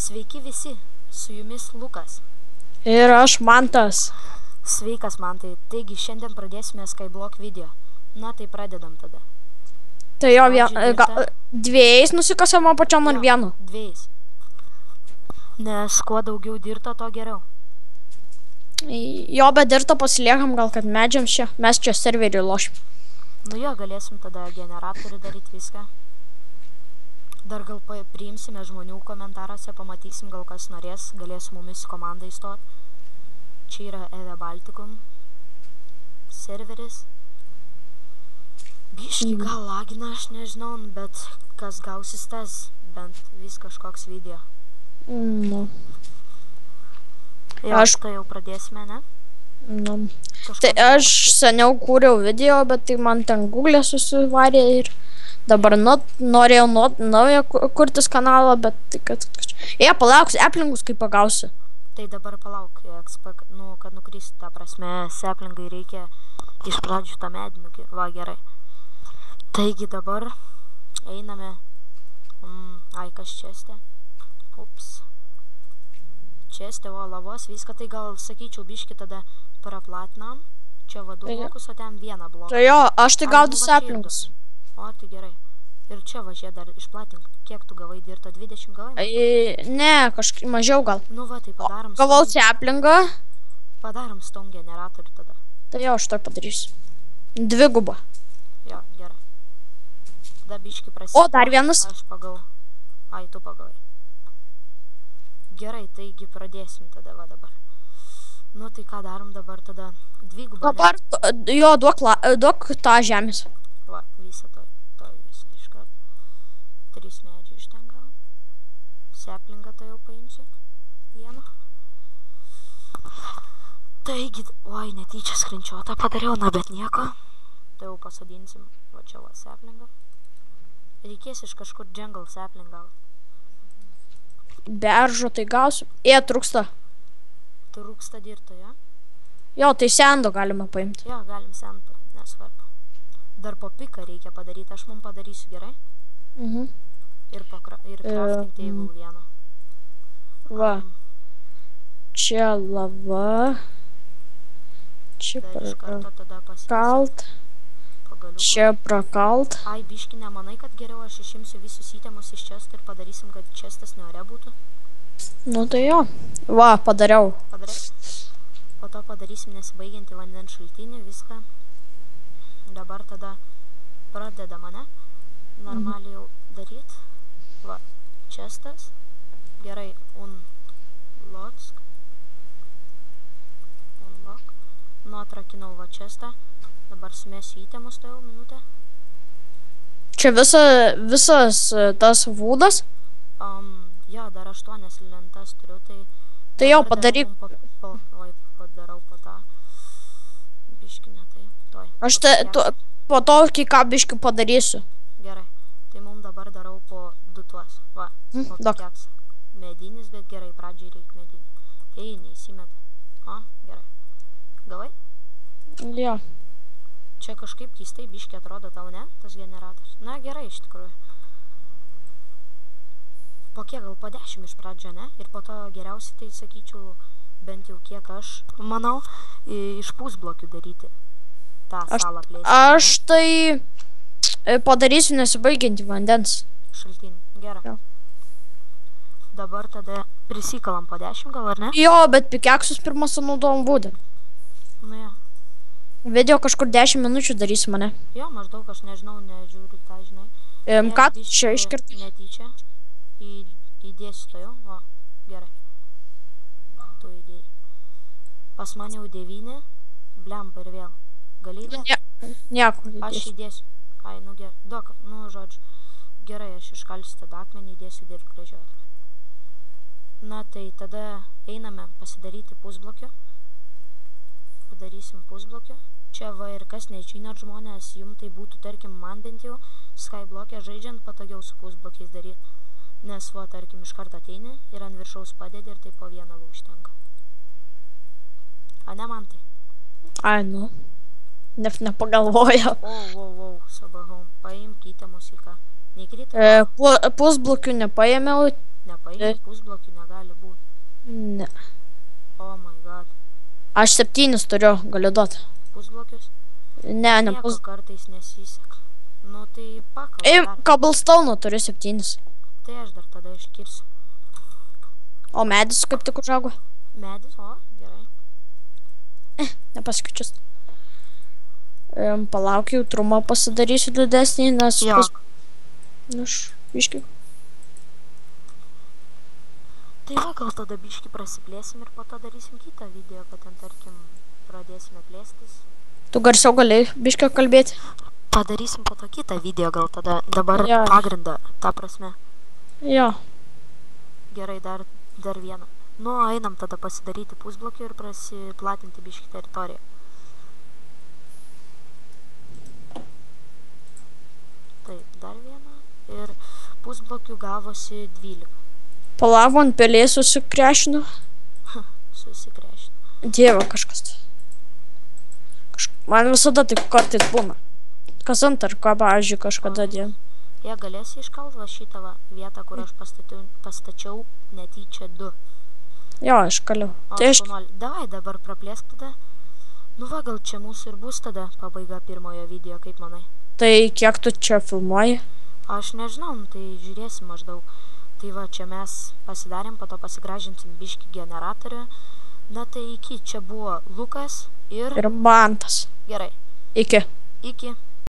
Sveiki visi, su jumis Lukas. Ir aš Mantas. Sveikas Mantai, taigi šiandien pradėsime Skyblock video. Na tai pradedam tada. Tai jo dviejais nusikasam apačiom ar vienu? Dviejais. Nes kuo daugiau dirto, to geriau. Jo, bet dirto pasiliekam gal, kad medžiams čia. Mes čia serverį lošim. Nu jo, galėsim tada generatorių daryti viską. Dar gal priimsime žmonių komentaruose, pamatysim, gal kas norės, galės mumis komandą įstoti. Čia yra EVE Balticum serveris. Biški gal lagina, aš nežinau, bet kas gausis tas, bent vis kažkoks video. Nu. Jo, tai jau pradėsime, ne? Nu. Tai aš seniau kūriau video, bet tai man ten Google susivarė ir dabar norėjau naują kurtis kanalą, bet tai kad... palauks, aplinkus kaip pagausiu. Tai dabar palauk, kad nukristi, ta prasme, seplingai reikia iš pradžių tą medinukį. Va, gerai. Taigi dabar einame... kas čiastė? Ups. Čiastė, o lavos, viską tai gal, sakyčiau, biški tada praplatinam. Čia va 2 blokus, o ten 1 bloką. Tai jo, aš tai gaudu seplingus. O, tai gerai. Ir čia važiuoja dar išplatink. Kiek tu gavai dirto? 20 gavai? Ne, kažkaip mažiau gal. Nu va, tai padarom... Gavau seplingą. Padarom stone generatorių tada. Tai jo, aš to padarysiu. 2 gubą. Jo, gerai. Tada biški prasidės. O, dar vienas. Aš pagavau. Ai, tu pagavai. Gerai, taigi pradėsim tada va dabar. Nu tai ką darom dabar tada? 2 gubą. Dabar, jo, duok tą žemės. Va, visą to visą iškart. 3 medžių iš ten gal. Seplingą tai jau paimsiu. 1. Taigi, oi, netyčia skrinčiuotą padariau, na bet nieko. Tai jau pasadinsim, va čia va seplingą. Reikės iš kažkur jungle seplingą. Beržo tai gausiu. Trūksta. Trūksta dirto, ja? Jo, tai sendo galima paimti. Jo, galim sendo, nesvarbu. Dar po piką reikia padaryti, aš mum padarysiu, gerai? Ir crafting table 1. Va. Čia lava. Čia prakalt. Čia prakalt. Ai, biški, nemanai, kad geriau aš išimsiu visus įtemus iš često ir padarysim, kad čestas neore būtų? Nu tai jo. Va, padariau. Padarai? Po to padarysim nesibaigiantį vandens šaltinį, viską. Dabar tada pradedam, ne? Normaliai jau daryt. Va, čestas. Gerai, unlock. Nu, atrakinau va čestą. Dabar sumėsiu įtemus, tai jau minutę. Čia visas tas vūdas? Jo, dar 8 lentas turiu, tai... Tai jau padaryk. Oi, padarau po tą. Biškinę, tai toj. Aš po to ką biškių padarysiu. Gerai, tai mum dabar darau po 2 tuos. Va, keks. Medinis, bet gerai, pradžiai reikia medinį. Ei, neįsimeta. O, gerai. Gavai? Jo. Čia kažkaip keistai biškiai atrodo tau, ne? Tas generatorius. Na, gerai, iš tikrųjų. Po kiek, gal po 10 iš pradžio, ne? Ir po to geriausiai, tai sakyčiau, bent jau kiek aš manau, iš pusblokių daryti tą salą plėsti. Aš tai padarysiu nesibaigiantį vandens šaltinį. Gerai. Jo. Dabar tada prisikalam po 10 gal, ar ne? Jo, bet pikeksus pirmą sunaudojom būdą. Nu jo. Video kažkur 10 minučių darys mane. Jo, maždaug, aš nežinau, nežiūriu tą, žinai. Ką čia iškirtai? Netyčia. Įdėsiu to jau. O, gerai. Tu įdėjai. Pas mane jau 9. Blemba ir vėl. Gali įdėti? Nieko. Aš įdėsiu. Ai, nu gerai. Duok, nu žodžiu. Gerai, aš iškalsiu tada akmenį, įdėsiu dirb gražiau atrodo. Na, tai tada einame pasidaryti pusblokio. Padarysim pusblokio. Čia va ir kas nežinot žmonės, jum tai būtų, tarkim, man bent jau Skyblock'e žaidžiant patogiau su pusblokiais daryti. Nes va, tarkim, iš karto ateini ir ant viršaus padedi ir tai po 1 va užtenka. A ne, man tai? Ai, nu. Nepagalvoja. Sabahom. Paimk įtemus į ką? Neįkrito? Pusblokių nepaėmiau, Nepaimi, pusblokių negali būti. Ne. Oh my god. Aš 7 turiu, galiu duoti. Pusblokius? Ne, ne Nieko kartais nesiseka. Nu tai pakal. Ei, cobblestone turiu 7. Tai aš dar tada iškirsiu. O medis kaip tik užaugo? Medis, o, gerai. Nepaskaičius. Palauk, jautrumą pasidarysiu didesnį, nes... Jo. Biški. Tai va, gal tada biški prasiplėsim ir po to darysim kitą video, kad ten, tarkim, pradėsime plėstis. Tu garsiau gali biški kalbėti? Padarysim po to kitą video, gal tada dabar Jo. pagrindą, ta prasme. Jo. Gerai, dar vieną. Nu, einam tada pasidaryti pusblokį ir prasiplatinti biški teritoriją. Taip, dar vieną. Ir pusblokių gavosi 12. Palauk, ant pelės susikrešinu. Susikrešinu. Dieve, kažkas. Man visada taip kartais būna. Kas antar, ką, pavyzdžiui, kažkada dieną. Jie galėsi iškalt va šitą va vietą, kur aš pastačiau netyčia 2. Jo, iškaliau. Tai aš... Davai dabar praplėsk tada. Nu va, gal čia mūsų ir bus tada pabaiga pirmojo video, kaip manai? Tai kiek tu čia filmuoji? Aš nežinau, nu, tai žiūrėsim maždaug. Tai va, čia mes pasidarėm, po to pasigražinsim biškį generatorių. Na tai iki čia buvo Lukas ir... Ir Mantas. Gerai. Iki. Iki.